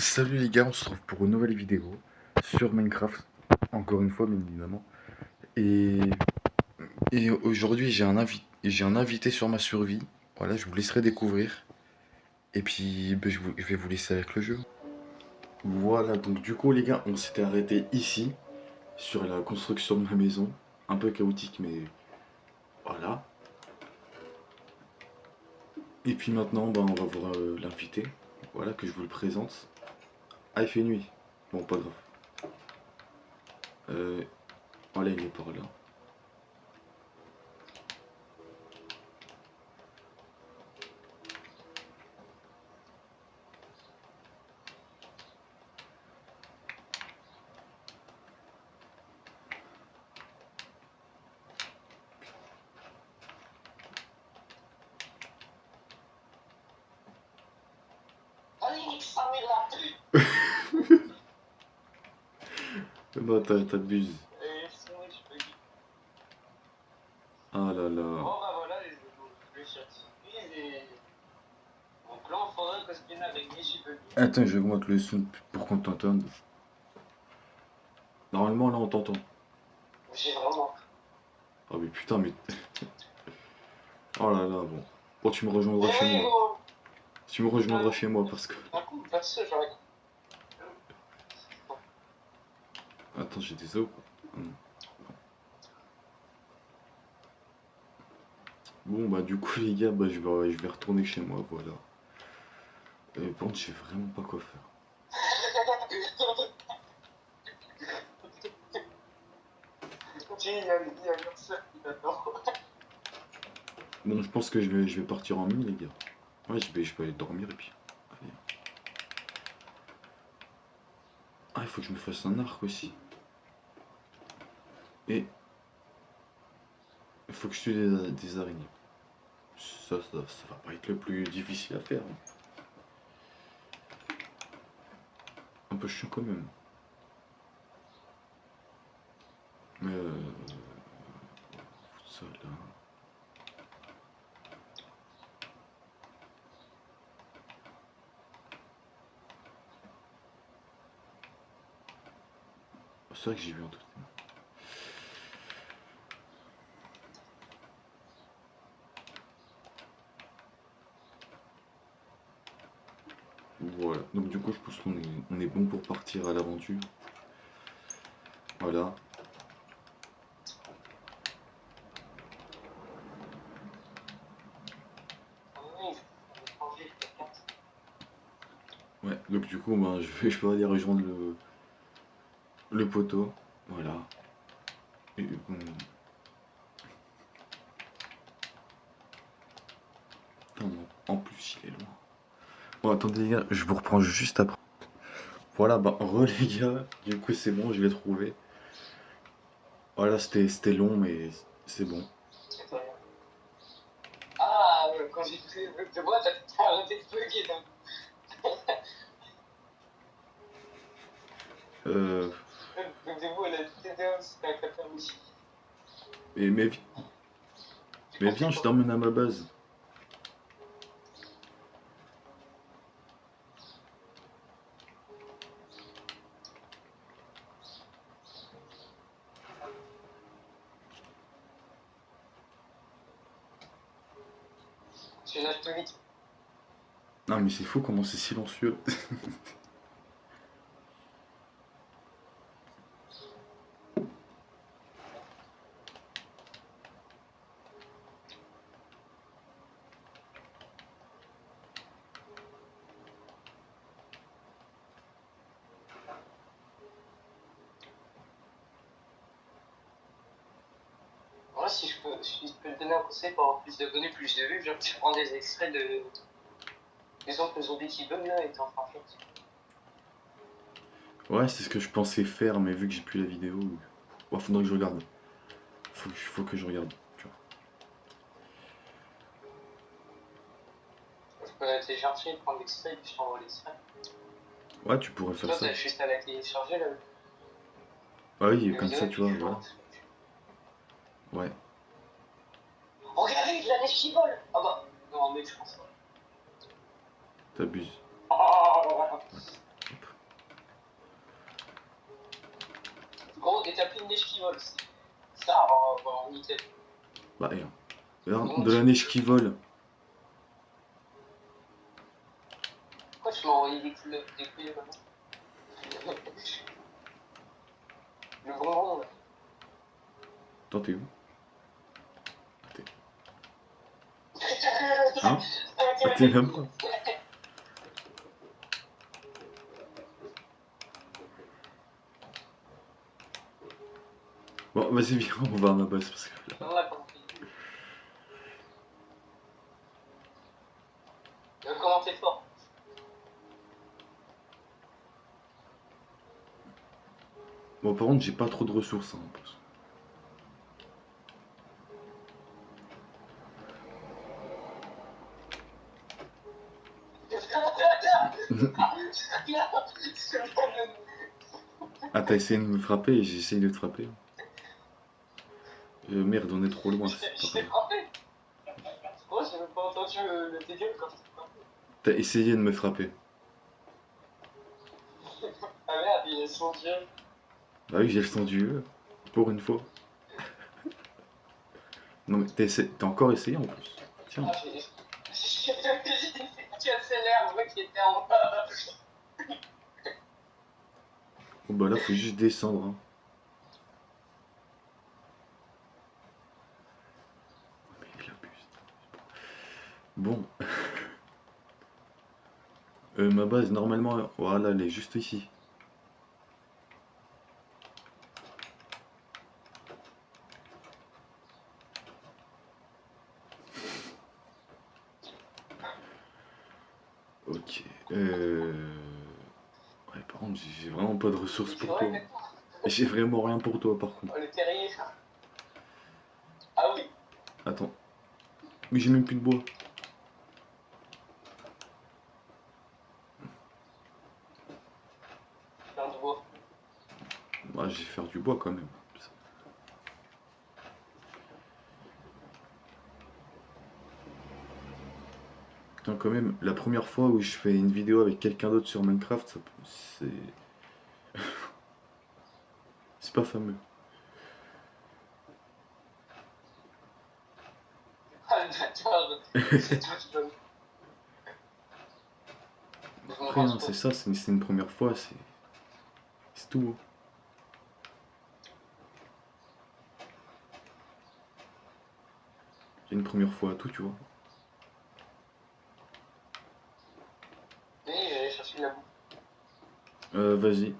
Salut les gars, on se retrouve pour une nouvelle vidéo sur Minecraft, encore une fois bien évidemment. Et, et aujourd'hui j'ai un invité sur ma survie, voilà, je vous laisserai découvrir. Et puis ben, je vais vous laisser avec le jeu. Voilà, donc du coup les gars, on s'était arrêté ici, sur la construction de ma maison. Un peu chaotique mais voilà. Et puis maintenant, ben, on va voir l'invité, voilà, que je vous le présente. Ah, il fait nuit, bon pas grave. Euh, voilà, il est par là. Bah t'abuses. Ah là là. Bon bah voilà, je suis et donc là on faudrait que ce qu'il y ait avec JPG. Attends, j'augmente le son pour qu'on t'entende. Normalement, là, on t'entend. J'ai vraiment. Ah mais putain, mais... Oh là là, bon. Bon, tu me rejoindras chez Eh oui, moi. bon, Tu me rejoindras chez moi parce que... d'un coup, perso, j'aurais. Attends, j'ai des os. Bon, bah du coup, les gars, bah, je vais retourner chez moi, voilà. Et bon, je sais vraiment pas quoi faire. Il y a personne qui t'attend. Bon, je pense que je vais partir en nuit, les gars. Ouais, je vais aller dormir et puis... Allez. Ah, il faut que je me fasse un arc aussi. Et... Il faut que je tue des araignées. Ça va pas être le plus difficile à faire, hein. Un peu chiant quand même. Mais ça là. C'est vrai que j'ai vu un truc. Voilà, donc du coup je pense qu'on est bon pour partir à l'aventure. Voilà. Ouais, donc du coup ben, je vais aller rejoindre le poteau. Voilà. Et bon. Putain, non. En plus il est loin. Bon attendez les gars, je vous reprends juste après. Voilà, bah les gars, du coup c'est bon, je l'ai trouvé. Voilà, c'était long mais c'est bon. Ah, quand j'ai fait le bug de bois, t'as arrêté de bugger d'un coup. Euh. Le bug de bois, elle a tout été un, c'était un capteur aussi. Mais, mais, J'ai mais compris viens, je quoi. t'emmène à ma base. Tu nages tout vite. Non mais c'est fou comment c'est silencieux. Moi, si je peux te donner un conseil pour avoir plus d'abonnés, plus de vues, genre tu prends des extraits de. Exemple, le zombie qui bug là et t'en fais un short. Ouais, c'est ce que je pensais faire, mais vu que j'ai plus la vidéo, ouais, faudrait que je regarde. Faut que je regarde. Tu Je peux télécharger, prendre l'extrait et puis je t'envoie l'extrait. vois. Ouais, tu pourrais Et faire toi, ça. t'as juste à la télécharger là. Ah oui, La comme vidéo ça, et tu puis vois, tu voilà. l'envoies. Ouais. Regardez, il a neige qui vole. Ah bah, non, mec, je pense pas. T'abuses. Ah, Gros, et t'as plus de neige qui vole. Ça, en Italie. Bah, regarde, de la neige qui vole. Pourquoi tu m'as envoyé des couleurs maintenant? Le bonbon, là. Attends, t'es où? Hein? Ah, t'es là-bas. Bon, vas-y, viens, on va à ma base parce que là. On l'a compris. Comment t'es fort? Bon, par contre, j'ai pas trop de ressources, hein, en plus. Ah, t'as essayé de me frapper et j'ai essayé de te frapper. Merde, on est trop loin, c'est pas Je t'ai grave. frappé. Oh, j'ai même pas entendu tes gueules quand je t'ai frappé. T'as essayé de me frapper. Ah merde, il est son dieu. Bah oui, j'ai le sang du jeu, pour une fois. Non, mais t'as encore essayé en plus. Tiens. Ah, j'ai cassé l'herbe qui était en bas. Oh, bah là, faut juste descendre. Hein. Mais il abuse. Bon. Ma base, normalement, voilà, elle est juste ici. Ok. Ouais, par contre, j'ai vraiment pas de ressources pour toi. J'ai vraiment rien pour toi, par contre. Oh, le terrier. Ah oui. Attends. Mais j'ai même plus de bois. Faire du bois. Bah, je vais faire du bois quand même. Putain, quand même, la première fois où je fais une vidéo avec quelqu'un d'autre sur Minecraft, c'est. C'est pas fameux. Ah, le bâtard. C'est toi qui donne. Après, hein, c'est ça, c'est une première fois, c'est tout. Hein. C'est une première fois à tout, tu vois. Oui, j'allais chercher la boue. Vas-y.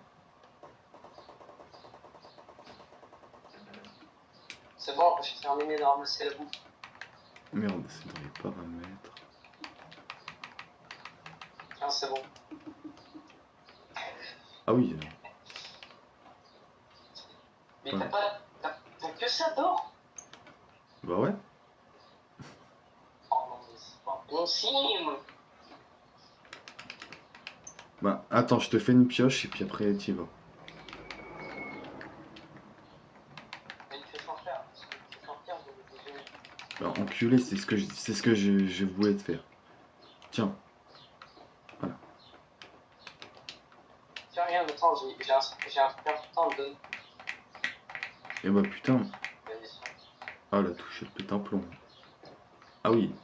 C'est bon, j'ai terminé de ramasser la boue. Merde, c'est dans les paramètres. Ah, c'est bon. Ah oui. Mais Ouais. t'as que ça d'or? Bah ouais. Oh non, mais c'est pas possible. Bah attends, je te fais une pioche et puis après t'y vas. Mais il fait sans faire. Parce que il fait sans faire, je l'ai déjà eu. Bah enculé, c'est ce que je voulais te faire. Tiens, voilà. Tiens, regarde, attends, j'ai un truc important à te donner. Et bah putain. Vas-y. Ah la touche, elle pète un plomb. Ah oui.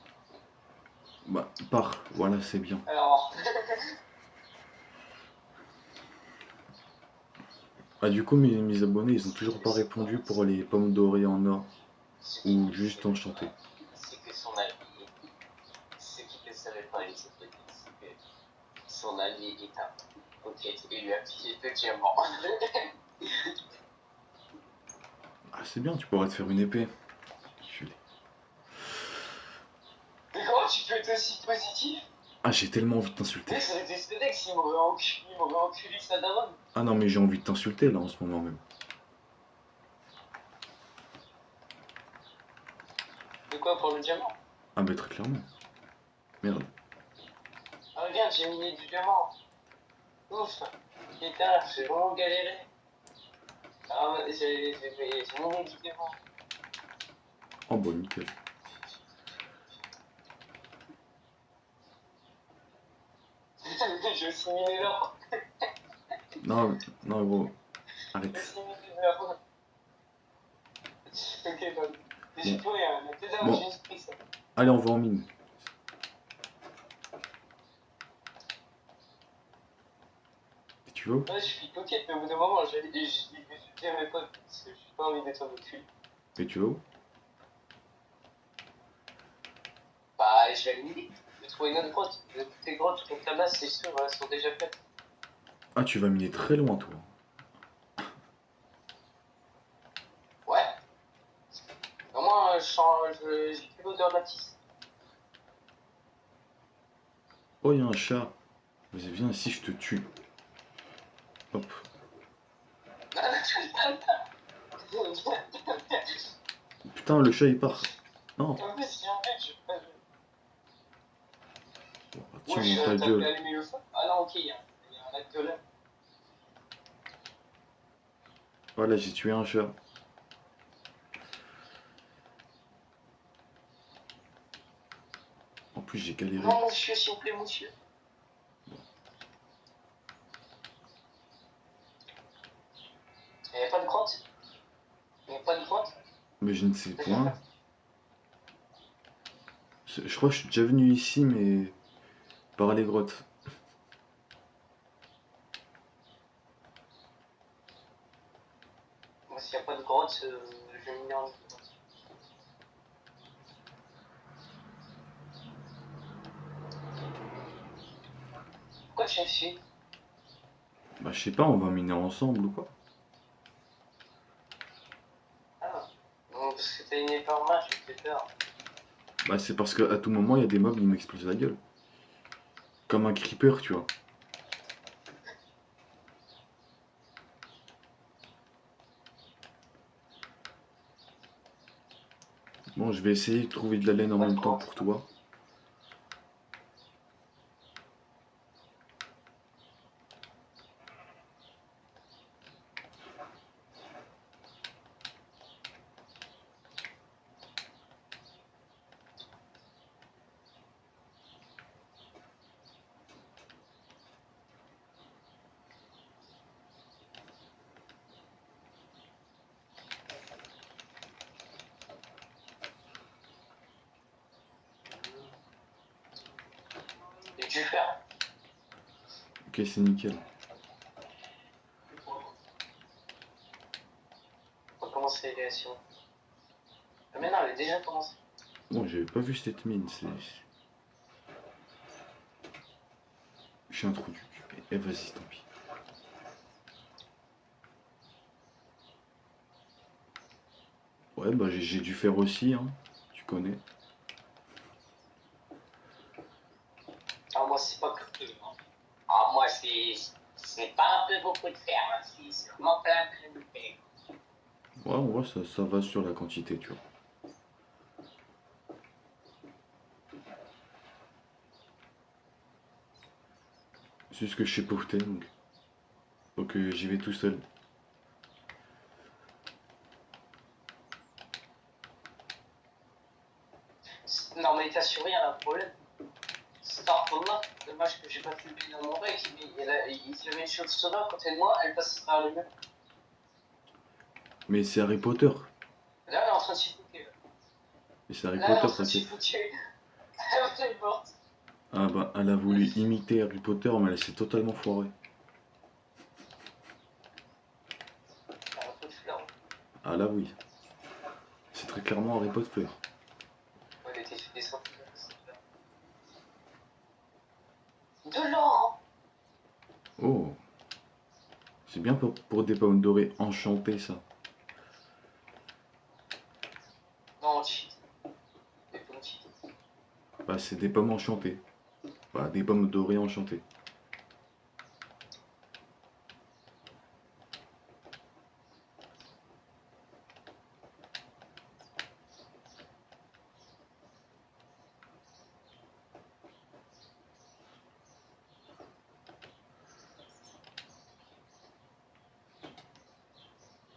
Bah pars, voilà, c'est bien. Alors, Ah du coup mes abonnés ils ont toujours pas répondu pour les pommes dorées en or. Ou juste enchanté. c'est que son allié, ce qu'il ne savait pas, il s'est fait dire, c'est que son allié est un coquette et lui a piqué 2 diamants. Ah c'est bien, tu pourrais te faire une épée. Enculé. Mais comment tu peux être aussi positif? Ah j'ai tellement envie de t'insulter. Mais ça aurait été spédé s'il m'aurait enculé sa daronne. Ah non mais j'ai envie de t'insulter là en ce moment même. De quoi pour le diamant? Ah bah très clairement. Merde. Ah regarde, j'ai miné du diamant. Ouf. Putain, j'ai vraiment galéré. Ah, j'ai miné du diamant. Oh bah nickel. J'ai aussi miné l'or. Non, non gros, J'ai arrête. aussi miné l'or. Ok, bon. J'ai Bon, plus rien. La tête d'âme, bon, j'ai juste pris ça. allez, on va en mine. Tu veux? Ouais, je suis coquette, mais au bout d'un moment, je dis à mes potes, parce que j'ai pas envie d'être en cul. Et tu veux où? Bah, je vais aller vite. Je vais trouver une autre grotte. Toutes les grottes contre là-bas, c'est sûr, elles sont déjà faites. Ah, tu vas miner très loin, toi. Ouais. Au moins, j'ai plus l'odeur de la tisse. Oh, il y a un chat. Vas-y, viens ici, je te tue. Hop. Putain, le chat, il part. Non. En plus, il y a un mec, je sais pas. Oh, Ouais, tiens, dans ta t'as gueule. allumé le feu? Ah non, ok, il y a un lac de lave. Voilà, j'ai tué un chat. En plus, j'ai galéré. Non, monsieur, s'il vous plaît, monsieur. Il n'y a pas de grotte? Il n'y a pas de grotte? Mais je ne sais Je vais point. faire. Je crois que je suis déjà venu ici, mais par les grottes. Moi, s'il n'y a pas de grotte, je vais miner en grotte. Pourquoi tu me suis? Bah, je sais pas, on va miner ensemble ou quoi? Ah, non, parce que t'as une épée en main, je me fais peur. Bah, c'est parce qu'à tout moment, il y a des mobs, ils m'explosent la gueule. Comme un creeper, tu vois. Bon, je vais essayer de trouver de la laine en Pas de même temps grotte. pour toi. Et tu faire. Ok, c'est nickel. On va commencer les actions. Ah, mais non, elle a déjà commencé. Bon, j'avais pas vu cette mine, c'est... Je suis un trou du cul. Eh, vas-y, tant pis. Ouais, bah j'ai dû faire aussi, hein. Tu connais. Ah, moi, c'est pas que peu, hein. Ah, moi, c'est pas un peu beaucoup de fer, hein. C'est vraiment pas un peu de fer. Ouais, en vrai, ça va sur la quantité, tu vois. C'est juste que je sais pas où t'es, donc j'y vais tout seul. Non, mais t'as surveillé un problème. Starfall, dommage que j'ai pas pu le pied dans mon bec, mais il y avait une chauve-souris à côté de moi, elle passe par le mur. Mais c'est Harry Potter. Là, elle est en train de s'y foutre. Mais c'est Harry Là, elle est en Potter, train de s'y t'inquiète. foutre. Elle est morte. Ah bah, elle a voulu imiter Harry Potter, mais elle s'est totalement foirée. Elle a un peu de fleurs. Ah là, oui. C'est très clairement Harry Potter. Ouais, elle était fait descendre. De l'or. Oh, c'est bien pour des pommes dorées enchantées, ça. Non, cheat. Des pommes cheat. Bah, c'est des pommes enchantées. Bah, des pommes dorées enchantées.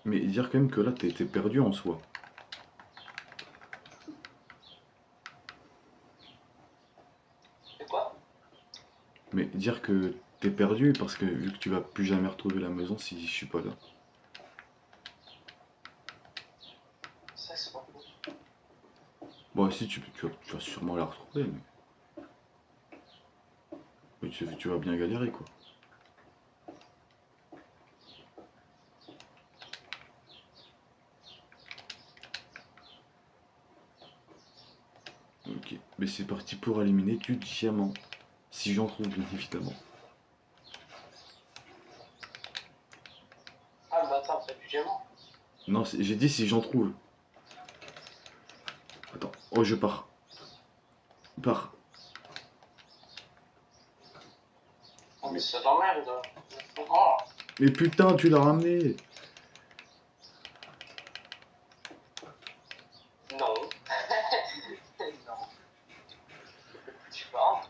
Mais dire quand même que là, t'es perdu en soi. C'est quoi? Mais dire que t'es perdu parce que vu que tu vas plus jamais retrouver la maison si je suis pas là. Ça se Bon, si, tu vas sûrement la retrouver, mais tu vas bien galérer, quoi. Ok, mais c'est parti pour éliminer du diamant. Si j'en trouve, bien évidemment. Ah, le bâtard, t'as du diamant. Non, j'ai dit si j'en trouve. Attends, oh, je pars. Pars. Oh, mais ça t'emmerde. Oh, Mais putain, tu l'as ramené. non. Non. Tu parles.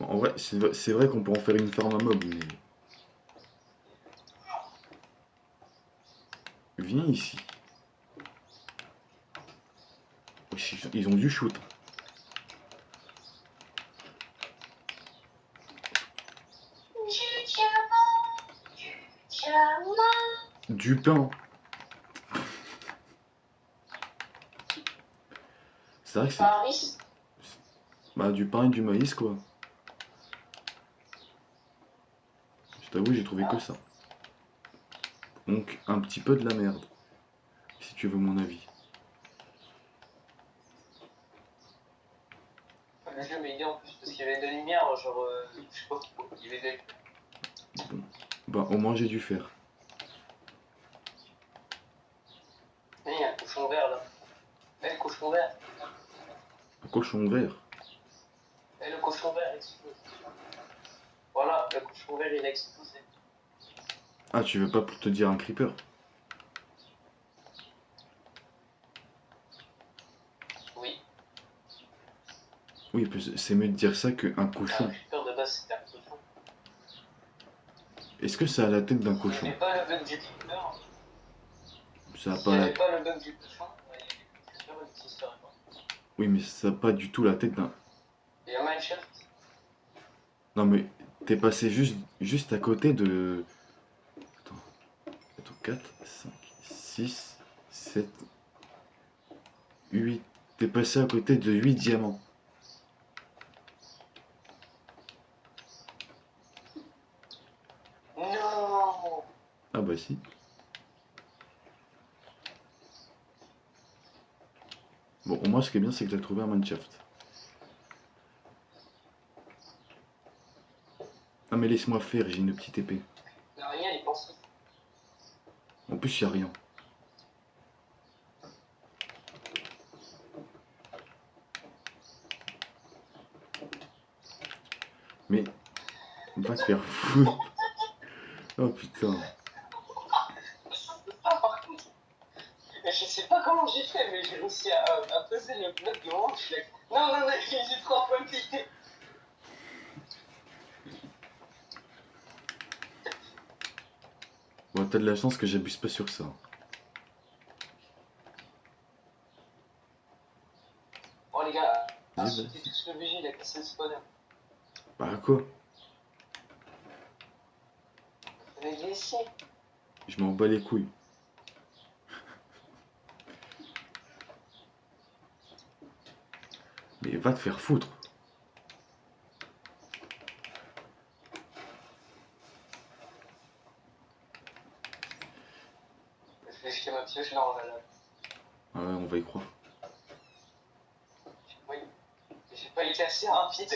Bon, en vrai, c'est vrai qu'on peut en faire une ferme à mobs, mais... Viens ici. Wesh, ils ont du shoot. Du diamant. Du diamant. Du pain. C'est vrai que c'est... Paris. Bah, du pain et du maïs, quoi. Je t'avoue, j'ai trouvé que Ah, ça. Donc, un petit peu de la merde. Si tu veux mon avis. le jeu m'a aidé en plus parce qu'il y avait de la lumière, genre, je sais pas pourquoi, il y avait des... Bon. Bah, au moins, j'ai dû faire. Il y a un cochon vert là. Eh, le cochon vert. Un cochon vert. Eh, le cochon vert explose. Voilà, le cochon vert il a explosé. Ah, tu veux pas pour te dire un creeper? Oui. Oui, c'est mieux de dire ça qu'un Ah, cochon. j'ai peur de base, c'était un cochon. Est-ce que ça a la tête d'un Il n'y cochon? avait pas le bug du creeper. Ça a S'il pas n'y la... avait pas le bug du cochon, il y avait plus de creeper, il n'existerait pas. Oui, mais ça a pas du tout la tête d'un... Il y a Minecraft. Non, mais t'es passé juste à côté de... Attends, 4, 5, 6, 7, 8. T'es passé à côté de 8 diamants. Non. Ah bah si. Bon, au moins, ce qui est bien, c'est que t'as trouvé un mineshaft. Ah, mais laisse-moi faire, j'ai une petite épée. Il n'y a rien, il pense. En plus, y a rien. Mais, va te faire foutre. Oh putain. Ah, par contre, je sais pas comment j'ai fait, mais j'ai réussi à poser le bloc de hanche. Non, non, non, j'ai trop pointé. Bon, t'as de la chance que j'abuse pas sur ça. Bon, les gars, Vas-y, insultez vas-y. tous le BG, il a cassé le spawner. Bah quoi? Vous allez le laisser. Je m'en bats les couilles. Mais va te faire foutre. Je vais jeter ma pioche là, on va là. Ah ouais, on va y croire. Oui, j'ai pas été assez rapide.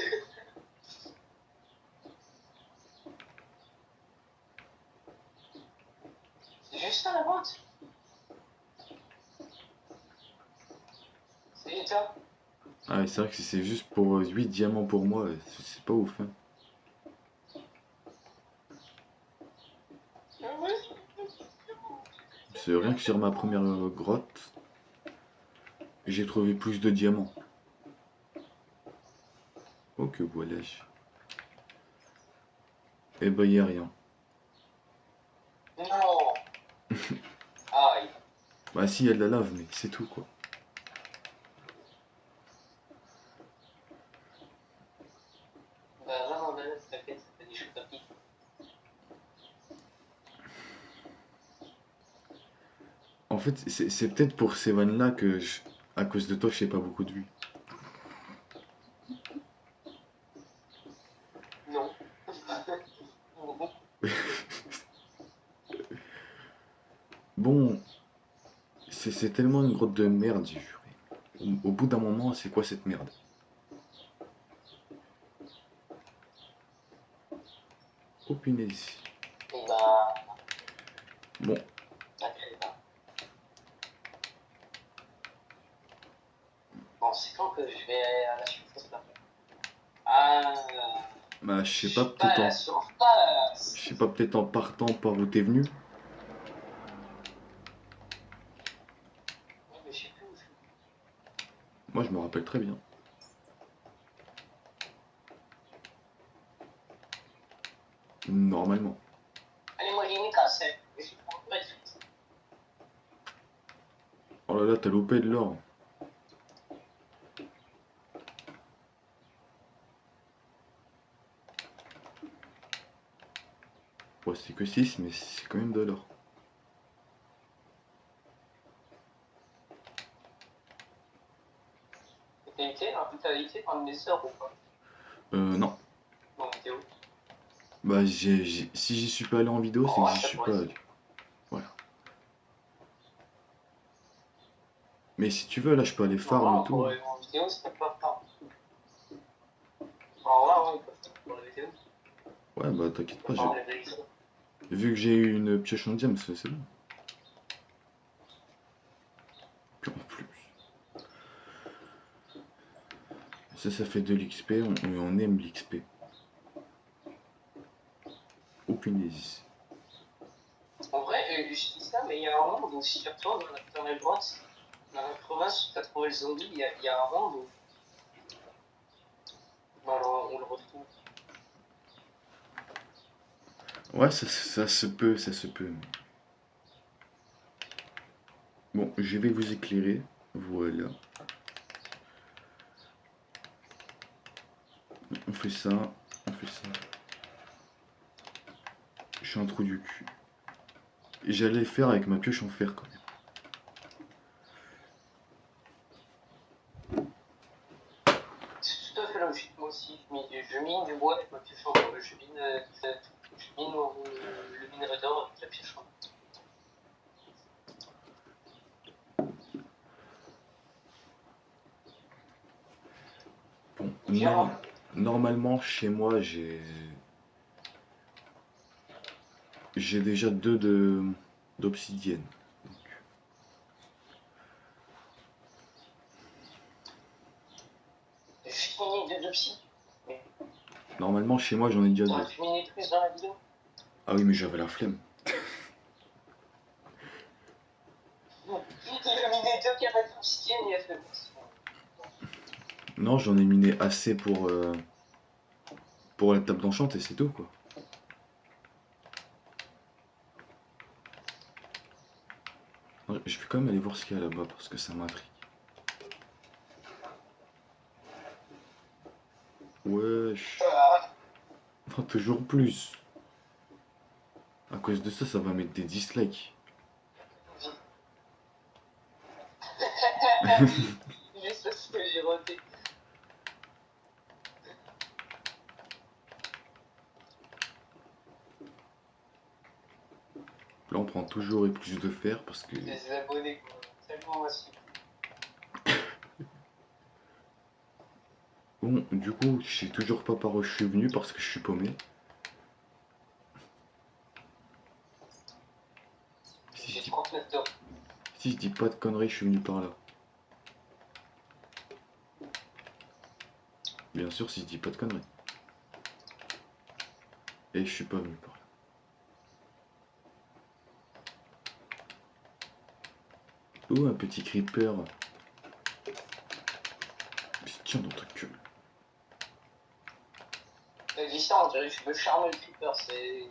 C'est juste à la vente. C'est ça. Ah ouais, c'est vrai que si c'est juste pour 8 diamants pour moi, c'est pas ouf, hein. C'est rien que sur ma première grotte, j'ai trouvé plus de diamants. Oh que voilà-je. Eh ben y a rien. Non. Aïe. Bah si, y a de la lave, mais c'est tout quoi. Bah non, bah là, t'inquiète, ça fait des choses à pique. En fait, c'est peut-être pour ces vannes-là que, à cause de toi, je fais pas beaucoup de vues. Non. Bon, c'est tellement une grotte de merde, j'ai juré. Au bout d'un moment, c'est quoi cette merde? Oh punaise. Et bah, Bon, t'inquiète pas. Bon, c'est quand que je vais à la surface là? Ah, bah, je suis pas à la je surface. sais pas, peut-être en partant par où t'es venu. Ouais, mais je sais plus où je suis. Moi, je me rappelle très bien. Normalement. Allez, moi, j'ai mis cassé. Je suis pas prêt. Oh là là, t'as loupé de l'or. Ouais, c'est que 6, mais c'est quand même de l'or. T'as été dans mes sœurs ou pas? Non. Dans vidéo. Bah, si j'y suis pas allé en vidéo, c'est Oh, que ouais, j'y ça suis pourrait pas se allé. Voilà. Mais si tu veux, là, je peux aller non, farm et non, tout, pour hein. en vidéo, c'est pas. Alors là, ouais, ils peuvent faire pour la vidéo. Ouais, bah, t'inquiète On pas, parle de vidéo. vu que j'ai eu une pioche en diamant, c'est bon. Puis en plus. Ça fait de l'XP, on aime l'XP. Aucune hésite. En vrai, je dis ça, mais il y a un monde où si tu retournes dans la grotte, dans la province où t'as trouvé le zombie, il y a un monde où on le retrouve. Ouais, ça se peut, ça se peut. Bon, je vais vous éclairer. Voilà. On fait ça, on fait ça. Je suis un trou du cul. Et j'allais le faire avec ma pioche en fer quand même. C'est tout à fait logique, moi aussi. Je mine du bois avec ma pioche en bois. Je mine le minerai d'or avec la pioche en bois. Bon, Viens, normalement, chez moi, j'ai déjà deux d'obsidienne. j'ai fini de psy. Mais Normalement, chez moi, j'en ai déjà t'aurais deux. pu miner plus dans la vidéo. Ah oui, mais j'avais la flemme. Il a miné deux carrés d'obsidienne, il a fait bon. Non, j'en ai miné assez pour la table d'enchant et c'est tout, quoi. Je vais quand même aller voir ce qu'il y a là-bas parce que ça m'intrigue. Wesh. Ah, Oh, toujours plus. À cause de ça, ça va mettre des dislikes. juste parce que j'ai roté. Là, on prend toujours et plus de fer parce que... Des abonnés, quoi. Tellement massif. Bon, du coup, je sais toujours pas par où je suis venu parce que je suis paumé. Si je J'ai dis, 39 d'or. si je dis pas de conneries, je suis venu par là. Bien sûr, si je dis pas de conneries. Et je suis pas venu par là. Oh, un petit creeper. Tiens dans ta gueule. T'as dit ça, on dirait que je me charme le creeper, c'est.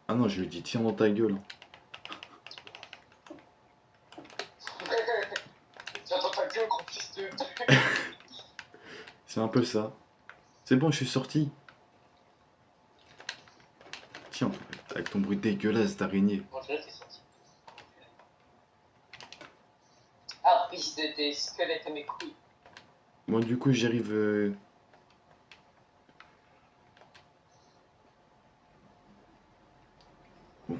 Ah non, je lui ai dit tiens dans ta gueule, hein. J'entends ta gueule, gros fils de. C'est un peu ça. C'est bon, je suis sorti. Tiens, avec ton bruit dégueulasse d'araignée. Bon, je dirais que t'es sorti. fils de tes squelettes à mes couilles. Bon, du coup, j'arrive. Bon.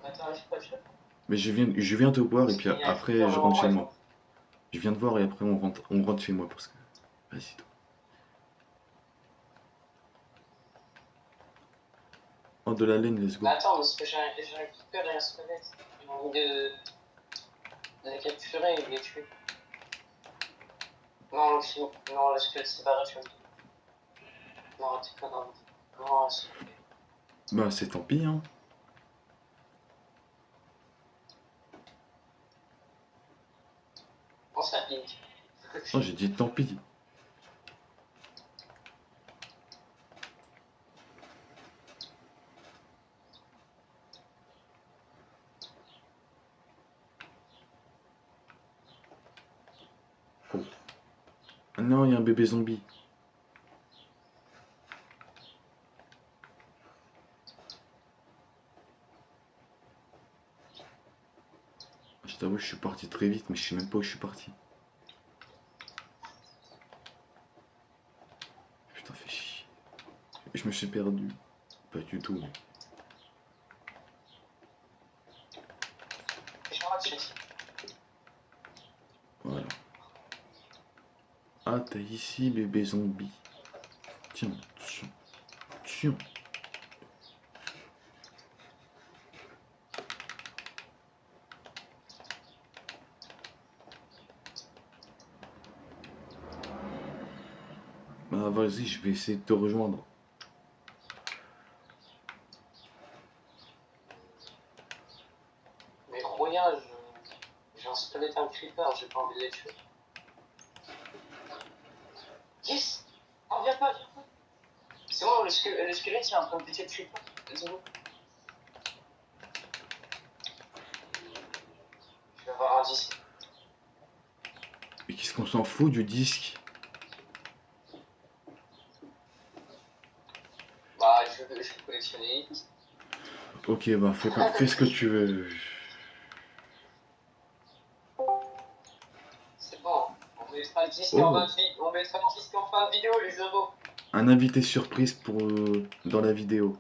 Attends, je sais pas, je sais pas. Mais je viens te voir et puis Il y a un après, creeper je devant rentre moi, chez je moi. pense. Je viens te voir et après, on rentre chez moi parce que. Vas-y, toi. Oh, de la laine, let's go. Bah attends, parce que j'ai un creeper et un squelette. J'ai envie de les capturer et de les tuer. Non, le squelette c'est barré, je me dis. Non, t'es pas dans le... Non, s'il te plaît. Bah, c'est tant pis, hein. On s'applique. Oh, j'ai dit tant pis. Oh. Ah non, il y a un bébé zombie. Je t'avoue, je suis parti très vite, mais je sais même pas où je suis parti. Putain, fais chier. Je me suis perdu. Pas du tout, mais. Je me rate ici. Voilà. Ah, t'as ici, bébé zombie. Tiens, tiens, tiens. Bah, vas-y, je vais essayer de te rejoindre. Mais regarde, j'ai un squelette et un creeper, j'ai pas envie de les tuer. Yes! Oh, viens pas, viens pas! C'est bon, le squelette il est en train de péter le creeper. Let's go. Je vais avoir un disque. Mais qu'est-ce qu'on s'en fout du disque? Bah, je vais collectionner les disques. Ok, bah, fais ce que tu veux. C'est bon. On mettra le disque en Oh, fin de vie. On mettra le disque en fin de vidéo, les euros. un invité surprise pour dans la vidéo.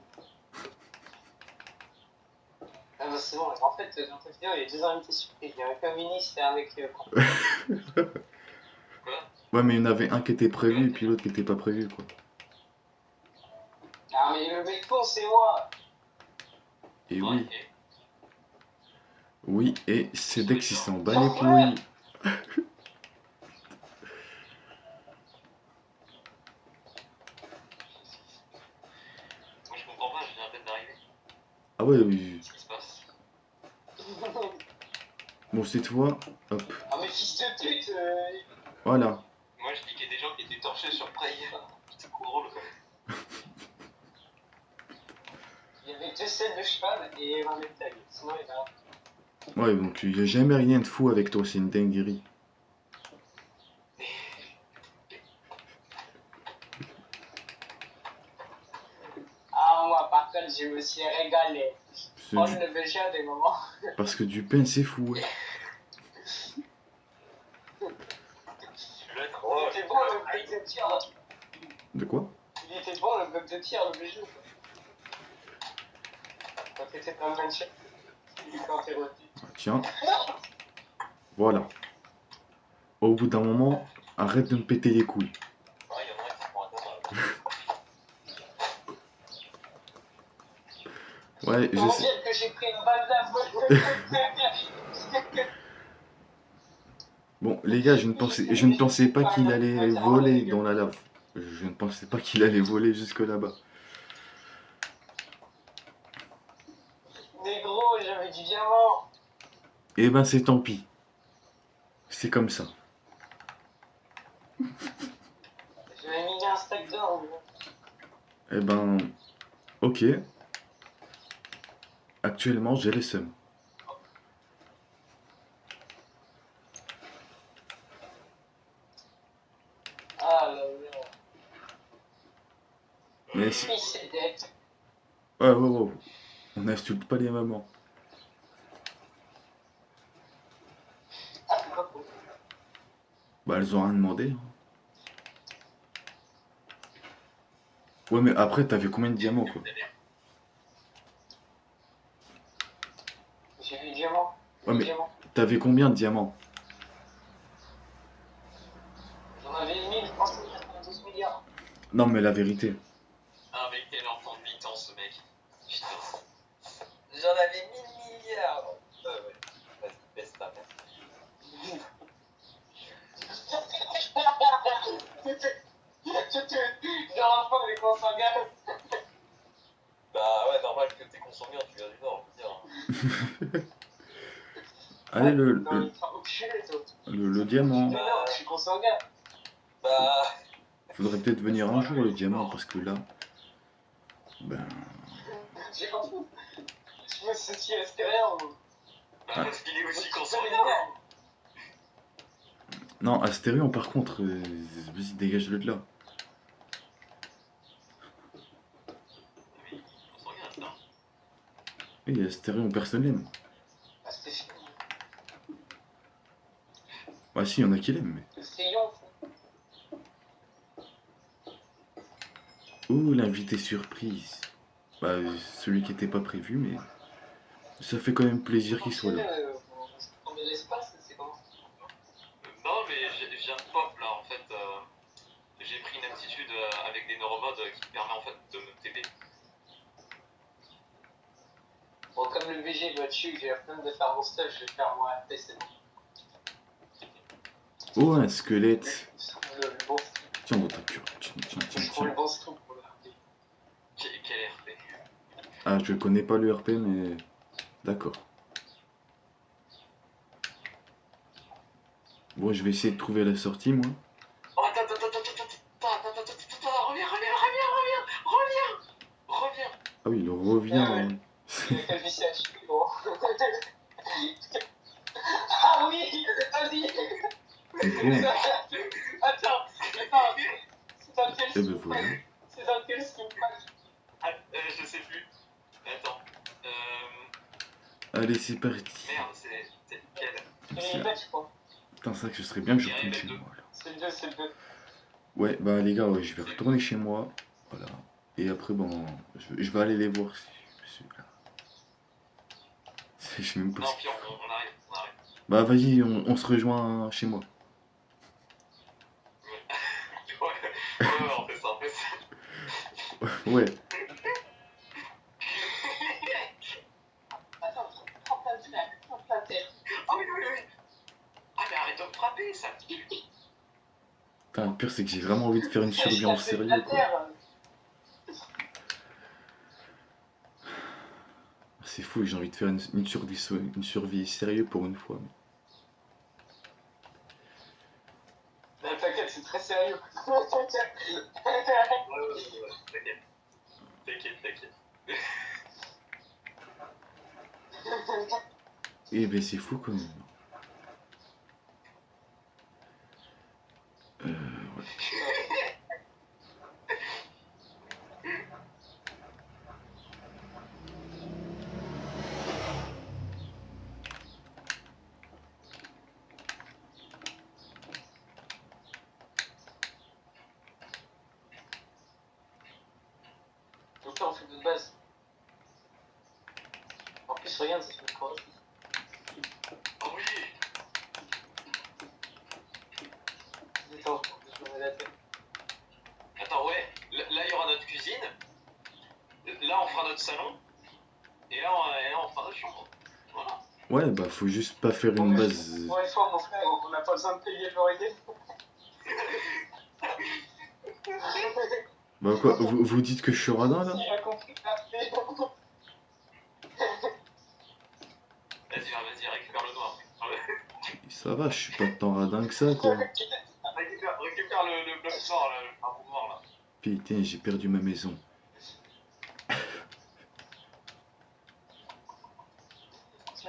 Ah bah c'est bon, en fait, dans cette vidéo, il y a deux invités surprises. Il y a un communiste et un mec. Quoi? Ouais, mais il y en avait un qui était prévu et puis l'autre qui était pas prévu, quoi. Ah, mais le mec con, c'est moi! Et Ouais, oui, et... oui, et c'est Dex qui s'en bat les J'en couilles. Moi je comprends pas, je viens à peine d'arriver. Ah ouais, oui. Qu'est-ce qui se passe? Bon, cette fois, hop, Ah, mais fils de pute! voilà. Moi je niquais des gens qui étaient torchés sur Prey. C'est trop drôle. Il y avait deux scènes de cheval et un mec tag. Sinon, il y en a. Ouais, donc il y a jamais rien de fou avec toi, c'est une dinguerie. Ah, moi par contre, je me suis régalé. C'est Oh, du- le péché à des moments. Parce que du pain, c'est fou, ouais. Il était bon le bug de tir. De quoi? Il était bon le bug de tir, le bijou. Quand t'étais dans le mansion, quand t'es revenu. Ah, tiens, voilà. Au bout d'un moment, arrête de me péter les couilles. Ouais, il y en a qui font attendre. Ouais, je Comment sais. dire que j'ai pris une balle d'âme. Bon, les gars, je ne pensais pas qu'il allait voler dans la lave. Je ne pensais pas qu'il allait voler jusque là-bas. Mais gros, j'avais du diamant. Eh ben, c'est tant pis. C'est comme ça. J'avais mis un stack d'or. Eh ben, ok. Actuellement, j'ai les seums. Ah là là. Mais si. Fils c'est dead. Ouais, ouais, ouais. On n'insulte pas les mamans. Bah, elles ont rien demandé, hein. Ouais, mais après, t'avais combien de diamants, quoi? J'ai 8 diamants. Ouais, 8 mais diamants. t'avais combien de diamants? J'en avais 1392 milliards. Non, mais la vérité. Ah, mais quel enfant de 8 ans, ce mec. Putain. J'en avais 1000 milliards. Ouais. Vas-y, baisse ta mère. J'ai un enfant avec mon sanguin. Bah ouais, normal que t'es consanguin, tu viens du Nord, je veux dire. Allez, Non, il t'a enculé, toi. le diamant. Mais non, je suis consanguin. Bah. Faudrait peut-être venir un jour, le diamant, parce que là. Ben. J'ai compris. Je me suis dit, extérieur. Bah, parce qu'il est aussi consanguin. Non, Astérion, par contre, vas-y, dégage-le de là. Mais il est consanguin, ça. Oui, Astérion, personne l'aime. Ah, c'était fini. Bah, si, y en a qui l'aiment, mais. C'est Yon. Oh, l'invité surprise. Bah, celui qui était pas prévu, mais. Ça fait quand même plaisir qu'il soit là. On met l'espace, c'est comment? Non, mais je viens de pop là, en fait. J'ai pris une aptitude avec des neuromodes qui me permet en fait de me TP. Bon, comme le VG doit dessus, j'ai la flemme de faire mon stuff, je vais faire mon RP, c'est bon. Oh, un squelette. Le bon, Tiens, dans ta cure. Tiens, tiens, je tiens, trouve le tiens. bon scoop pour le RP. Quel RP. Ah, je connais pas le RP, mais. D'accord. Bon, je vais essayer de trouver la sortie, moi. Oh, attends, reviens. Ah oui, il revient. Ah ouais. Quel visage, bon. Ah oui, vas-y. Bon, Attends, c'est dans quel et ben scoop? voilà. C'est dans quel scoop? Ah, je sais plus. Attends. Allez, c'est parti. Merde, c'est lequel? C'est les bêtes, je crois. Putain, ça que ce serait bien que je retourne chez moi, là. C'est le 2, c'est le 2. Ouais, bah les gars, ouais, je vais retourner chez moi. Voilà. Et après, bon, je vais aller les voir. Là. Je sais même pas Non, si. puis on arrive. Bah vas-y, on se rejoint chez moi. Ouais, on fait ça. Ouais. Attends, prends plein de terre, prends plein de terre. Ah oui. Ah, mais arrête de me frapper, ça. Putain, le pire, c'est que j'ai vraiment envie de faire une survie en sérieux, quoi. C'est fou, j'ai envie de faire une survie sérieuse pour une fois. T'inquiète, c'est très sérieux. T'inquiète. Eh ben c'est fou quand même. Ouais. Donc là, on fait notre base. En plus, regarde, ça fait une chorus. Oh oui. Attends, je me mets la tête. Attends, ouais. Là, il y aura notre cuisine. Là, on fera notre salon. Et là, on fera notre chambre. Voilà. Ouais, bah faut juste pas faire une base. Pour une fois, mon frère, on n'a pas besoin de payer le loyer. Bah quoi, vous dites que je suis radin là? Il a compris. Vas-y, récupère le noir. Ça va, je suis pas tant radin que ça quoi. Récupère le bloc noir, là, le marbre noir, là. Putain, j'ai perdu ma maison.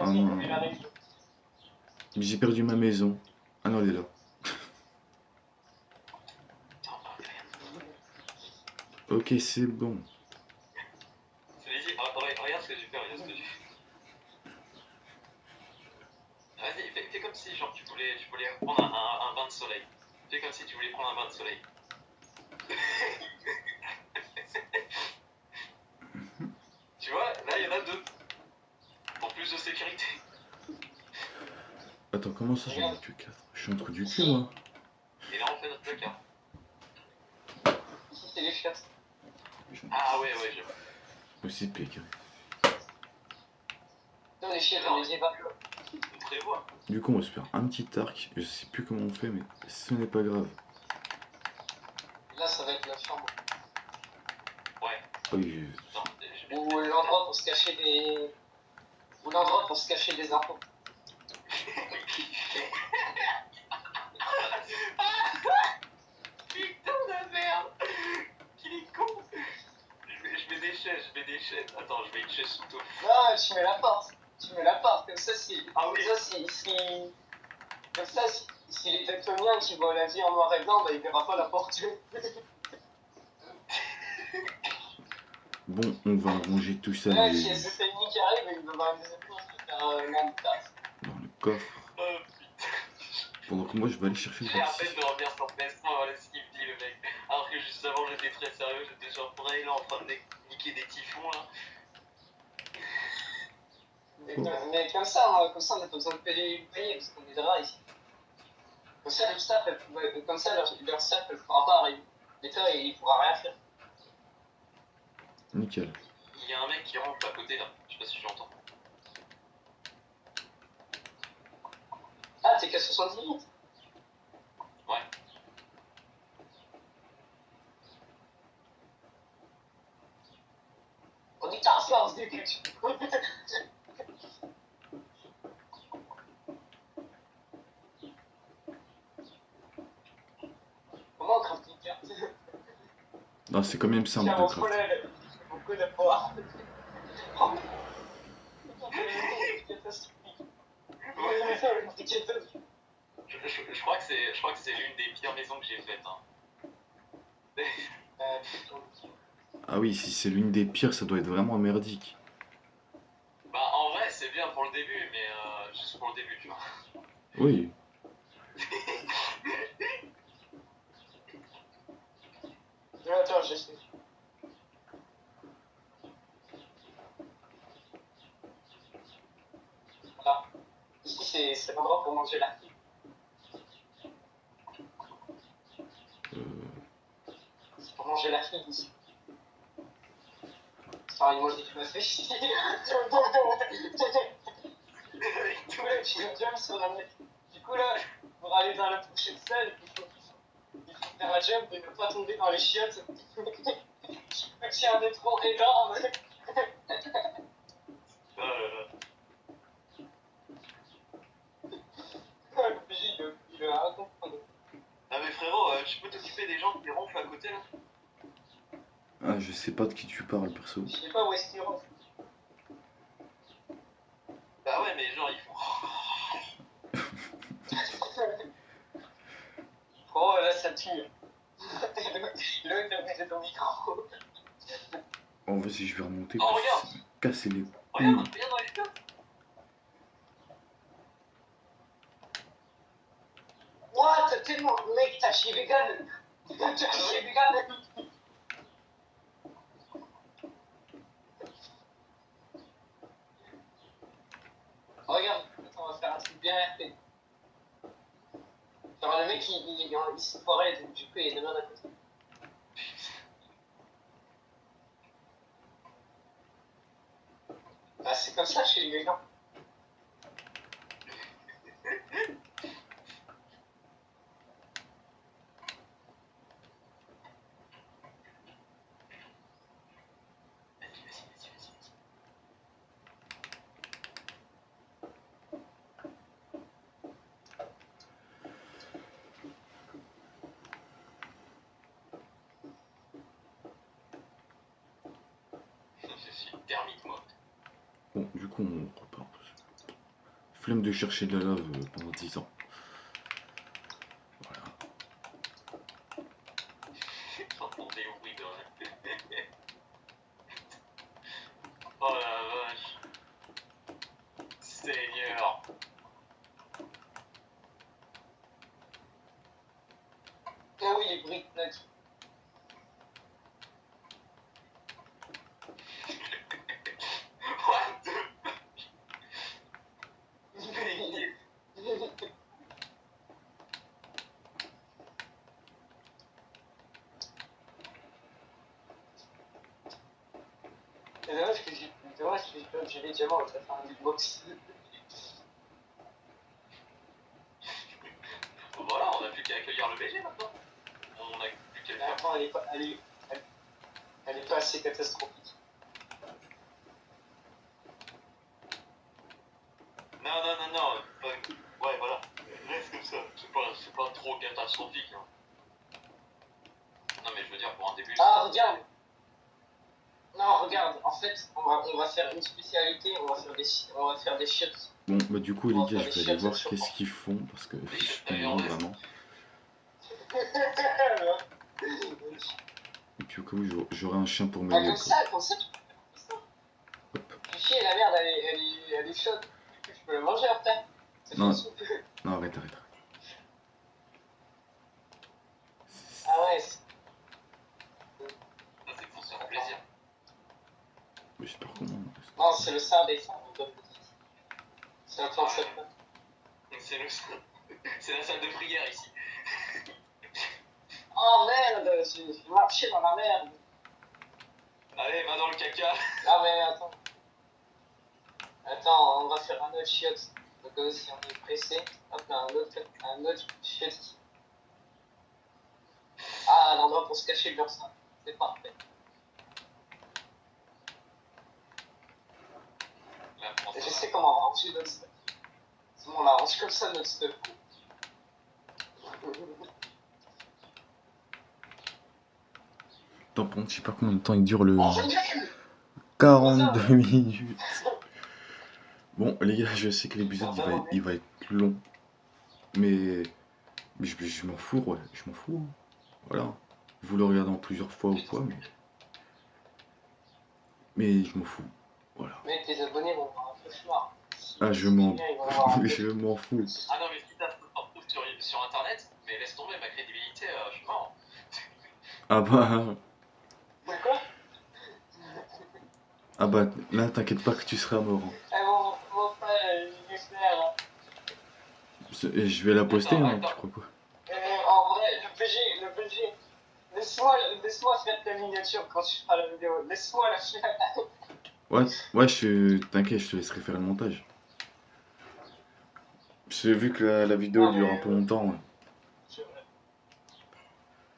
Oh non. Mais j'ai perdu ma maison. Ah non, elle est là. Ok, c'est bon. Vas-y, regarde ce que j'ai fait, Vas-y, fais comme si genre tu voulais prendre un bain de soleil. Fais comme si tu voulais prendre un bain de soleil. Tu vois, là il y en a deux. Pour plus de sécurité. Attends, comment ça j'en ai que 4? Je suis un trou du cul, moi. Et là on fait notre placard. Ici, c'est les chiottes. Ah ouais, j'avoue. Aussi pire. Non, les chiottes, on les évacue. On prévoit. Du coup, on va se faire un petit arc. Je sais plus comment on fait, mais ce n'est pas grave. Là, ça va être la chambre. Ouais. Oui, Non, Ou l'endroit pour se cacher des... Ou l'endroit pour se cacher des infos. Putain de merde. Qu'il est con. Je mets des chaînes. Attends, je mets une chaise sous toi. Non, tu mets la porte. Tu mets la porte. Comme ça, si... Ah oui. Comme ça, si les tectoniens qui voient la vie en noir et blanc, bah, il verra pas la porte. bon, on va ranger tout ça Là, dans si les ennemis qui arrivent, ils vont voir des épaules faire le coffre. Oh putain. Pendant que moi, je vais aller chercher le J'ai à peine taxi. de revenir sur PS sans voir ce qu'il me dit le mec. Alors que juste avant j'étais très sérieux, j'étais sur Braille là en train de niquer des typhons là. Mais comme ça, on n'a pas besoin de payer parce qu'on est là ici. Comme ça, leur staff, leur staff, elle pourra pas arriver. L'État, il pourra rien faire. Nickel. Il y a un mec qui rentre à côté là, je sais pas si tu l'entends. Ah, t'es qu'à 70 minutes. Ouais. On dit t'as force du cul. Comment on craft une carte? Non, c'est quand même simple Tiens, de mon craft. collègue, beaucoup d'efforts. Je crois que c'est l'une des pires maisons que j'ai faites. Hein. Ah oui, si c'est l'une des pires, ça doit être vraiment merdique. Bah en vrai c'est bien pour le début, mais juste pour le début tu vois. Oui. Attends, je sais. Voilà. Ici, c'est l'endroit pour manger la fille. C'est pour manger la fille ici. Enfin, moi je dis que je me fais chier. Du coup, là, tu veux jump sur la net. Du coup, là, pour aller dans la prochaine salle, il faut faire un jump et ne pas tomber dans les chiottes. Petit un étron énorme. Il est incompréhensible. Ah mais frérot, tu peux t'occuper des gens qui ronflent à côté là? Ah, je sais pas de qui tu parles, perso. Je sais pas où est-ce qu'il rentre. Bah ouais mais genre ils font... Oh là, ça tue. L'autre a baissé ton micro. En vrai, si je vais remonter Oh pour regarde. casser les Regarde couilles. dans les chiottes. What? Tellement, mec, t'as chié vegan. T'as chié vegan. Regarde, attends, on va faire un truc bien RP. Genre le mec, il se foirait, donc du coup, il y a des merdes à côté. Bah, c'est comme ça chez les gens. Je suis termite moi. Bon, du coup, on repart. Flemme de chercher de la lave pendant 10 ans. Voilà. J'entends des bruits dans la... Oh la vache. Seigneur. C'est dommage que j'ai les diamants, on va faire un beatbox. Voilà, on a plus qu'à accueillir le BG maintenant. On a plus qu'à le Mais faire. attends, elle est pas assez catastrophique. Non. Ouais, voilà. Reste comme ça. C'est pas trop catastrophique. Hein. Non, mais je veux dire, pour un début. Ah, regarde! Non, regarde, en fait, on va faire une spécialité, on va faire des chiottes. Bon, bah du coup, On les va gars, faire je des vais aller chiottes voir sur qu'est-ce qu'ils font parce que Des je chiottes me demande thaïlandaises. vraiment. Et puis au cas où j'aurai un chien pour Ah, m'aider. comme ça, tu chier, la merde, elle est chaude. Du coup, je peux la manger après. Ça fait Non, une soupe. non, arrête. Ah ouais, Ça, c'est pour se faire plaisir. Mais je sais pas comment. non, c'est le sein des seins. C'est un plan de cette main. C'est la salle de prière ici. Oh merde, j'ai marché dans la merde. Allez, main dans le caca. Ah mais attends. Attends, on va faire un autre chiotte. Donc si on est pressé, hop là, un autre chiotte. Ah, un endroit pour se cacher le sein. C'est parfait. Là, prends Et je ça. sais comment ranger notre stuff. C'est bon, on l'arrange comme ça notre stuff. Attends, je sais pas combien de temps il dure le. Oh, génial! 42 minutes. Bon, les gars, je sais que l'épisode il va être long. Mais je m'en fous, ouais. Je m'en fous. Hein. Voilà. Vous le regardez en plusieurs fois ou quoi, mais je m'en fous. Voilà. Mais tes abonnés vont avoir un cauchemar. Ah, je m'en fous. Ah non, mais si ça se retrouve sur internet, mais laisse tomber ma crédibilité, je suis mort. Ah bah. De quoi? Ah bah, là, t'inquiète pas que tu seras mort. Hein. Eh, mon frère, il est frère. Et je vais la poster, hein, Attends. tu crois quoi? En vrai, le PG, laisse-moi faire ta miniature quand tu feras la vidéo. Laisse-moi la faire. Ouais, t'inquiète, je te laisserai faire le montage. J'ai vu que la vidéo Non, dure un mais peu longtemps. Ouais.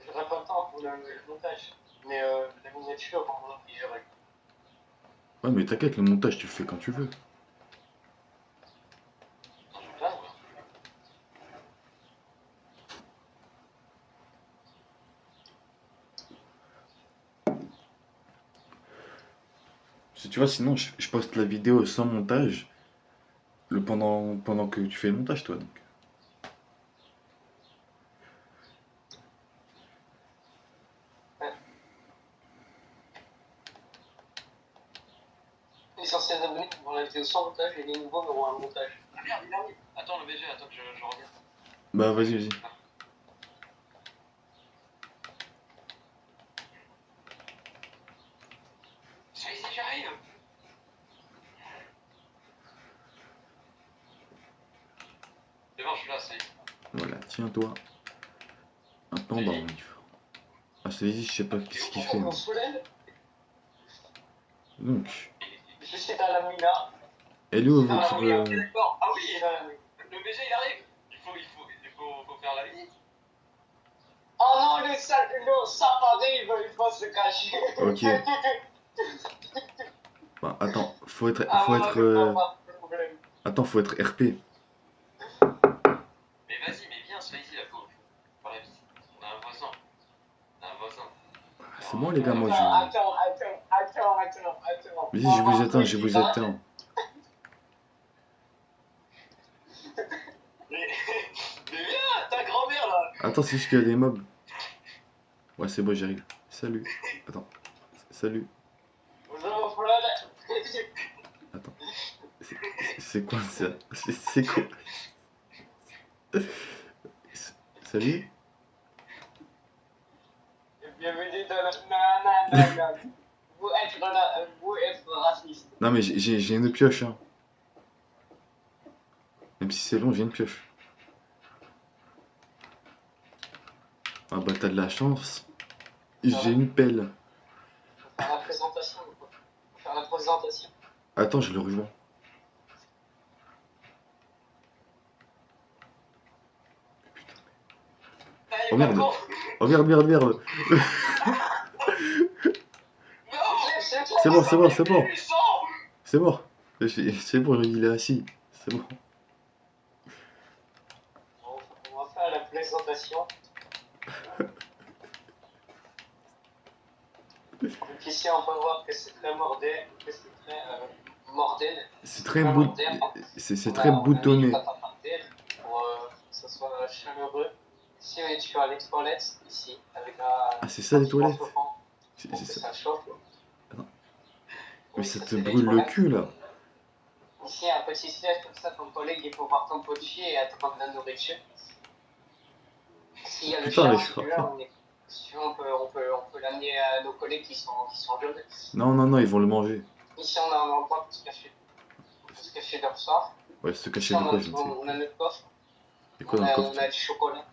j'aurai pas le temps pour le montage. Mais la miniature, en vrai, j'aurai. Ouais, mais t'inquiète, le montage, tu le fais quand tu veux. Si tu vois, sinon, je poste la vidéo sans montage pendant que tu fais le montage, toi. Donc. Les anciens abonnés qui vont la vidéo sans montage et les nouveaux auront un montage. Ah merde, il arrive. Attends, le BG, attends que je revienne. Bah, vas-y. Ici, j'arrive. C'est bon, je suis là, c'est. Voilà, tiens-toi. Un pendentif. Ah, celui-ci, je sais pas ce qu'il fait. On Mais... se soulève. Donc, Je suis dans la mina. elle est où Ah, votre. oui, ok, d'accord. Ah Je oui, suis dans la mina. le BG, il arrive. Il faut faire la visite. Oh non, le ça arrive, il faut se cacher. Ok. Bah, attends, faut être. Ah, Faut maman, être. ne prends pas le problème. Attends, faut être RP. Mais vas-y, mais viens, sois ici, la pauvre. Pour la visite. On a un voisin. C'est bon, les gars, moi je. Attends. Vas-y, je vous éteins. Mais viens, ta grand-mère là. Attends, c'est juste qu'il y a des mobs. Ouais, c'est bon, j'arrive. Salut. Attends. Salut. Bonjour, Fred. Attends. C'est quoi ça? C'est quoi? Salut? Bienvenue dans la... Non. Vous êtes raciste. Non, mais j'ai une pioche, hein. Même si c'est long, j'ai une pioche. Ah bah, t'as de la chance. J'ai une pelle. Pour faire la présentation, quoi. faire la présentation. Attends, je le rejoins. Ah, il Oh est pas merde. con. Oh merde, merde, merde. Non. C'est bon, c'est bon, c'est bon. 1800. C'est bon. C'est bon, il est assis. C'est bon. Bon, on va faire la présentation. Donc ici, on peut voir que c'est très mortel, que c'est très mortel. C'est très Très bout... mortel. C'est On très a mis boutonné. les pattes par terre pour que ce soit chaleureux. Ici, tu as les toilettes, ici, avec Ah, c'est ça les toilettes? chauffant C'est pour que ça. ça chauffe. Attends. Mais Oui, ça ça, te c'est les brûle le toilettes. cul là. Ici, un petit siège comme ça, ton collègue, il peut voir ton pot de chier et attendre la nourriture. S'il y a le Putain, chien, mais si tu veux, si tu veux, on peut l'amener à nos collègues qui sont jeunes. Non, non, non, ils vont le manger. Ici, on a un endroit pour se cacher. Pour se cacher dans le soir. Ouais, se Ici, cacher de quoi, je ne sais. on a notre coffre. Et quoi dans le coffre? On a du chocolat.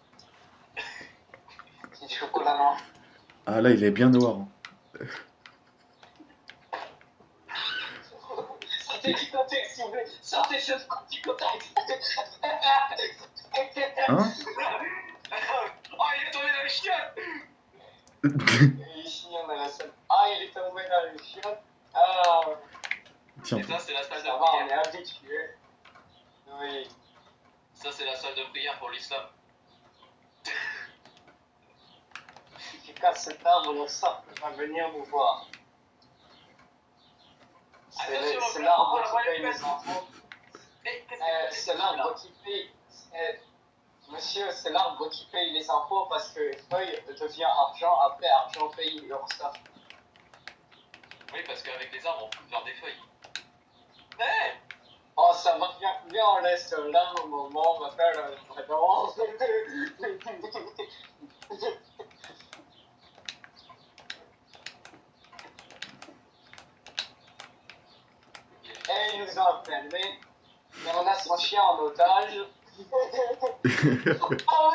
C'est du chocolat noir. Ah là, il est bien noir. Hein. Sortez du contexte, s'il vous plaît. Sortez ce du contexte. Hein? Oh, il est tombé dans les chiottes. Et ici, on a la salle. Ah, il est tombé dans les chiottes. Ah, Tiens, Et ça, c'est la salle ça de va, on est prière. habitué. Oui. Ça, c'est la salle de prière pour l'islam. Si tu casses cet arbre, on sort, va venir nous voir. C'est l'arbre qui paye les enfants. Eh, qu'est-ce que C'est l'arbre qui paye. Monsieur, c'est l'arbre qui paye les impôts parce que feuille devient argent, après argent paye l'URSSAF. Oui, parce qu'avec les arbres, on peut faire des feuilles. Eh. Oh, ça va bien, bien, on laisse là au moment, on va faire le vraiment. Et il nous a enfermés, mais on a son chien en otage. Oh,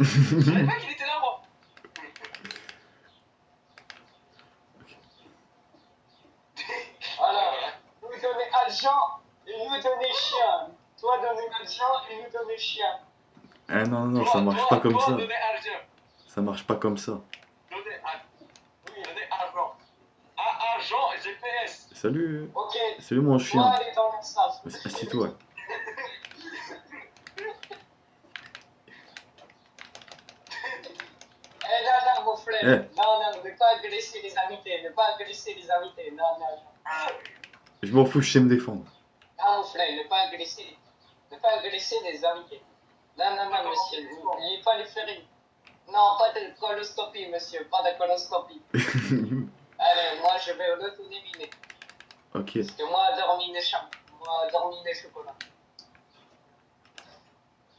Je savais pas qu'il était là, moi. voilà, nous donner argent et nous donner chien. Toi donner argent et nous donner chien. Ah non, non, ça marche pas comme ça. Donnez argent. Ça marche pas comme ça. Donnez argent. Ah, argent et GPS. Salut. Ok, Salut mon toi chien. allez dans le sas. Assis-toi. Eh non, non, mon frère. Eh. Non, non, ne pas agresser les invités. Ne pas agresser les invités. Non, non, non. Je m'en fous, je sais me défendre. Non, mon frère, ne pas agresser. Ne pas agresser les invités. Non, non, non, monsieur. N'oubliez pas les ferries. Non, pas de coloscopie, monsieur. Pas de coloscopie. Allez, moi, je vais retourner. Ok. Parce que moi, dormir les champs. Moi, dormir les chocolats.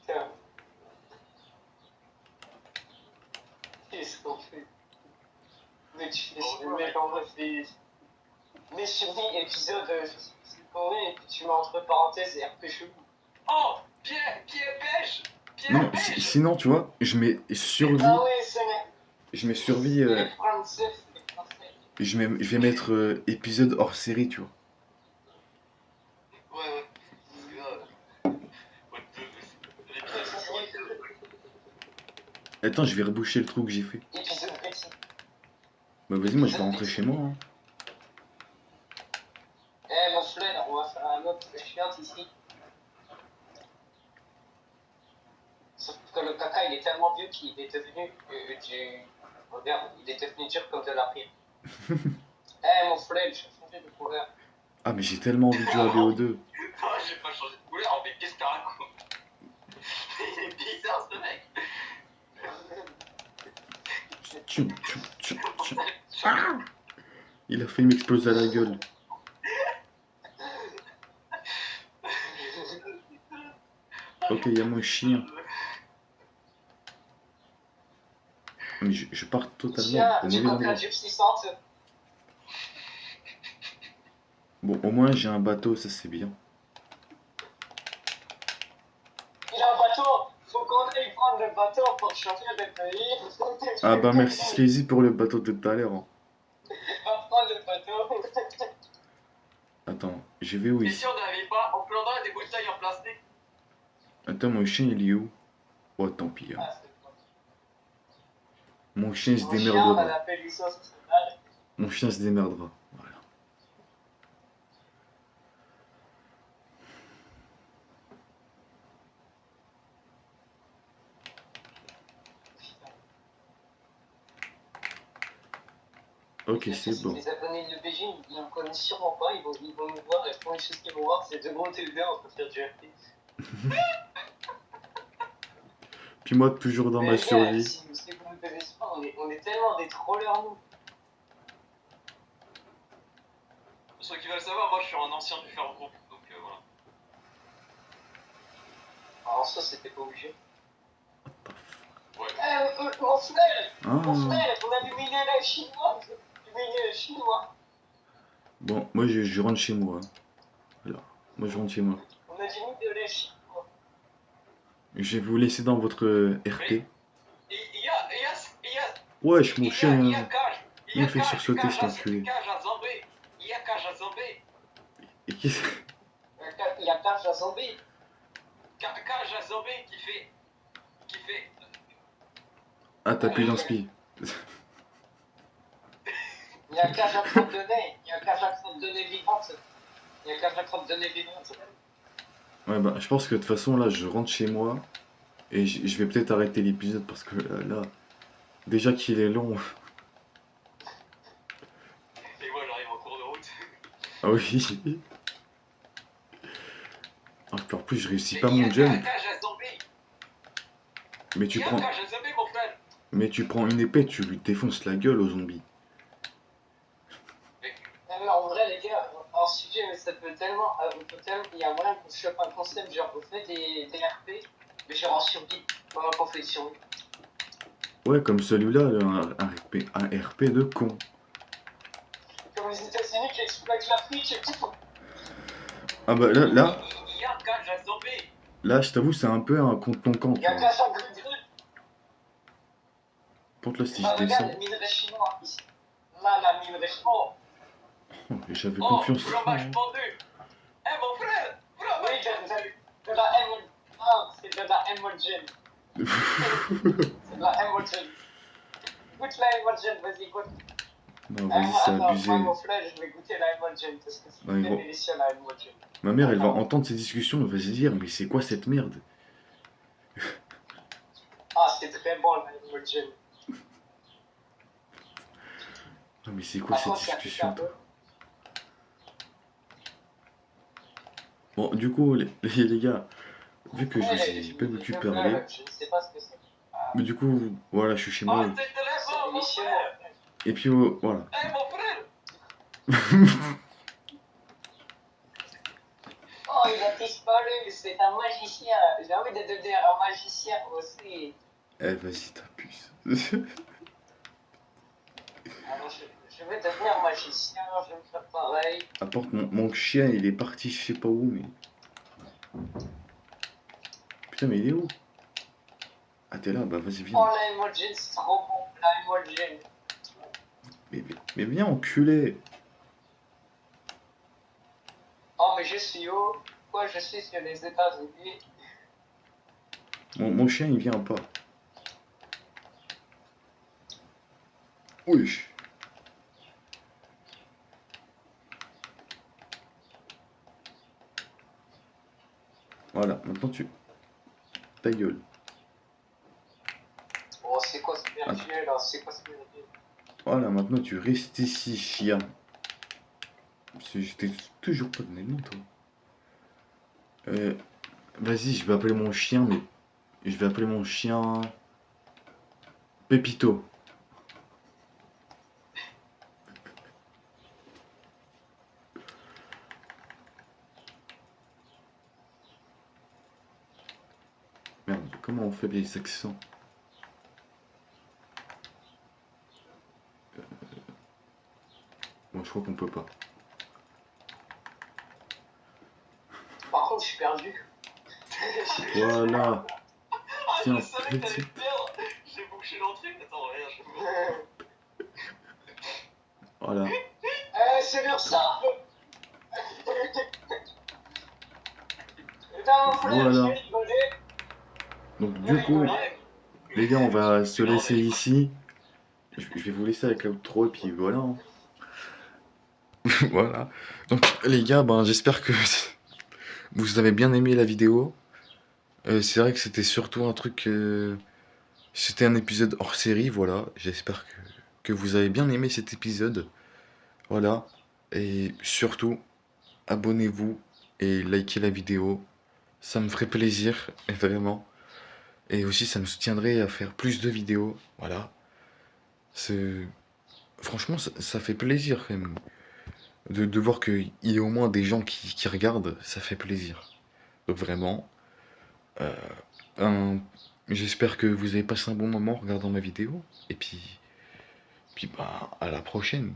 Tiens. Qu'est-ce qu'on fait? Mais tu fais ce mec en vrai, mais survie épisode, c'est combien, et puis tu mets entre parenthèses et RP chelou. Oh, Pierre pêche. Non, Pierre pêche. sinon, tu vois, je mets survie. Ah ouais, c'est Je mets survie. les Français, les Français. Je vais mettre épisode hors série, tu vois. Ouais. Attends, je vais reboucher le trou que j'ai fait. Épisode petit. Bah vas-y, moi je vais rentrer chez moi. Hein. Eh mon frère, on va faire un autre chiant ici. Sauf que le caca il est tellement vieux qu'il est devenu Regarde, il est devenu dur comme de la pierre. Eh mon frère, j'ai changé de couleur. Ah, mais j'ai tellement envie de jouer à BO2. Non, j'ai pas changé de couleur. En fait, qu'est-ce que t'as raconté? Il est bizarre ce mec. Ah, il a failli m'exploser à la gueule. Ok, il y a mon chien. Mais je pars totalement Tiens, au du mauvais coca endroit. gypsysante. Bon, au moins j'ai un bateau, ça c'est bien. Il a prendre le bateau pour changer de pays. Ah bah merci Sleazy pour le bateau de tout à l'heure. Hein. Va prendre le bateau. Attends, je vais où Et ici? si on n'avait pas, on prendrait des bouteilles en plastique. Attends, mon chien il est où? Oh tant pis. Hein. Ah, c'est bon. Mon chien se Mon chien, on va démerdera. l'appeler Licence nationale. Mon chien se démerdera. Voilà. Ok, c'est bon. Les abonnés de BG, ils ne me connaissent sûrement pas, ils vont me voir et la première chose qu'ils vont voir, c'est deux gros TB en train de faire du RP. Puis moi toujours dans Mais ma les gars, survie. si vous ne connaissez pas, on est tellement des trollers, nous. Pour ceux qui veulent savoir, moi je suis un ancien du Faire Groupe, donc voilà. Alors ça, c'était pas obligé. Ouais. Mon frère, Ah. on a du minerai chinois. Du minerai chinois. Bon, moi je rentre chez moi. Voilà. Moi je rentre chez moi. On a du minerai chinois. Je vais vous laisser dans votre RP. Il y a. Wesh, mon chien. Il y a cage. Il me fait sursauter cet enculé. Cage à zombie. Il y a cage à zombie. Et qui Il y a cage à zombie. Cage à zombie qui fait. Ah, t'as plus d'inspi. Il y a cage à crotte de nez. Il y a cage à crotte de nez vivante. Il y a cage à crotte de nez vivante. Ouais, bah, je pense que de toute façon, là, je rentre chez moi. Et je vais peut-être arrêter l'épisode parce que là, déjà qu'il est long. Et moi j'arrive en cours de route. Ah oui. Ah, puis en plus, je réussis pas mon jump. Cage à zombie. Mais tu prends, Cage à zombie, mon frère. mais tu prends une épée, tu lui défonces la gueule aux zombies. Mais en vrai, les gars, hors sujet, mais ça peut tellement. Il y a moyen qu'on chope un concept, genre, on fait des RP, mais genre en survie, pendant qu'on fait survie. Ouais, comme celui-là, un RP de con. Comme les États-Unis qui exploitent l'Afrique et tout. Ah bah là, Il y a cage à zombie. là, je t'avoue, c'est un peu un contre ton camp. Il y a cage à grue. Par contre, là, si Ah, je regarde descends. le minerai chinois ici. Là, la minerai chinois. Oh, j'avais Oh, confiance. fromage pendu. Eh mon frère, Oui, fromage. de la M. Ah, c'est de la Emulsion. C'est de la Emulsion. Goûte la Emulsion, vas-y, goûte. Non, vas-y, c'est abusé. Moi, mon frère, je vais goûter la Emulsion parce que c'est Ouais, très gros. délicieux la Emulsion. Ma mère, elle va entendre ces discussions, elle va se dire, mais c'est quoi cette merde? Ah, c'est très bon la Emulsion. Ah, mais c'est quoi Par cette contre, ça pique discussion, un peu. toi? Bon, du coup, les gars, vu que je vous ai pas beaucoup parlé, Je ne sais pas ce que c'est. mais du coup, voilà, je suis chez moi. Oh, c'est très C'est bon, mon délicieux. frère. Et puis, voilà. Eh mon frère. Oh, il a disparu, c'est un magicien. J'ai envie de devenir un magicien aussi. Eh, vas-y, ta puce. Alors, je vais devenir magicien, je vais me faire pareil. Apporte mon chien, il est parti, je sais pas où, mais. Putain, mais il est où? Ah, t'es là, bah vas-y, viens. Oh, la Emulsion, c'est trop bon, la Emulsion. Mais viens, enculé. Oh, mais je suis où? Quoi, je suis sur les États-Unis. Mon chien, il vient pas. Wesh. Voilà, maintenant tu. Ta gueule. Oh, c'est quoi ce virtuel là? C'est quoi ce virtuel? Voilà, maintenant tu restes ici, chien. J'étais toujours pas donné le nom, toi. Vas-y, je vais appeler mon chien, mais. Je vais appeler mon chien. Pépito. Merde, comment on fait les accents? Bon, je crois qu'on peut pas. Par contre, je suis perdu. Voilà. Ah, Tiens, je savais que tout de t'allais suite. te perdre. J'ai bouché l'entrée. Attends, regarde, je Voilà. C'est bien ça. Et t'as un frère qui Voilà. rigolait. Donc Il du coup, rigolait. les gars, on va se Non, laisser mais ici. Je vais vous laisser avec l'outro et puis voilà. Hein. Voilà. Donc les gars, ben j'espère que vous avez bien aimé la vidéo. C'est vrai que c'était surtout un truc. C'était un épisode hors série, voilà. J'espère que vous avez bien aimé cet épisode. Voilà. Et surtout, abonnez-vous et likez la vidéo. Ça me ferait plaisir, et vraiment. Et aussi, ça me soutiendrait à faire plus de vidéos. Voilà. C'est... Franchement, ça fait plaisir quand même. De voir qu'il y a au moins des gens qui regardent, ça fait plaisir. Donc vraiment, euh, un- j'espère que vous avez passé un bon moment en regardant ma vidéo. Et puis bah, à la prochaine.